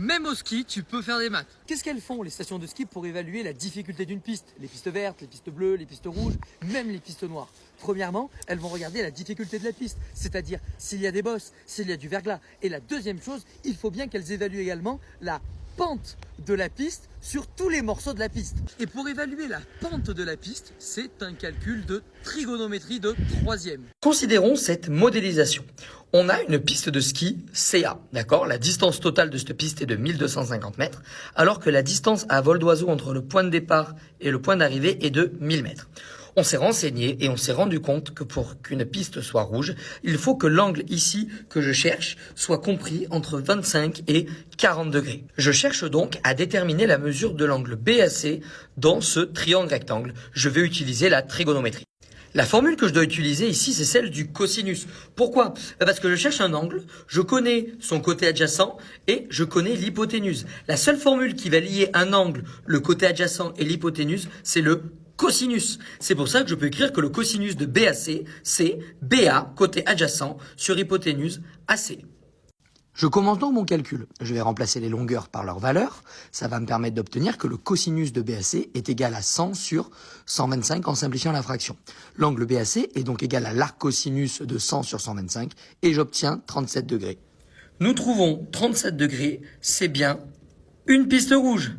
Même au ski, tu peux faire des maths. Qu'est-ce qu'elles font les stations de ski pour évaluer la difficulté d'une piste? Les pistes vertes, les pistes bleues, les pistes rouges, même les pistes noires. Premièrement, elles vont regarder la difficulté de la piste, c'est-à-dire s'il y a des bosses, s'il y a du verglas. Et la deuxième chose, il faut bien qu'elles évaluent également la pente de la piste sur tous les morceaux de la piste. Et pour évaluer la pente de la piste, c'est un calcul de trigonométrie de troisième. Considérons cette modélisation. On a une piste de ski CA, d'accord? La distance totale de cette piste est de 1250 mètres, alors que la distance à vol d'oiseau entre le point de départ et le point d'arrivée est de 1000 mètres. On s'est renseigné et on s'est rendu compte que pour qu'une piste soit rouge, il faut que l'angle ici que je cherche soit compris entre 25 et 40 degrés. Je cherche donc à déterminer la mesure de l'angle BAC dans ce triangle rectangle. Je vais utiliser la trigonométrie. La formule que je dois utiliser ici, c'est celle du cosinus. Pourquoi? Parce que je cherche un angle, je connais son côté adjacent et je connais l'hypoténuse. La seule formule qui va lier un angle, le côté adjacent et l'hypoténuse, c'est le cosinus. C'est pour ça que je peux écrire que le cosinus de BAC, c'est BA, côté adjacent, sur hypoténuse AC. Je commence donc mon calcul. Je vais remplacer les longueurs par leur valeur. Ça va me permettre d'obtenir que le cosinus de BAC est égal à 100 sur 125 en simplifiant la fraction. L'angle BAC est donc égal à l'arccosinus de 100 sur 125 et j'obtiens 37 degrés. Nous trouvons 37 degrés, c'est bien une piste rouge.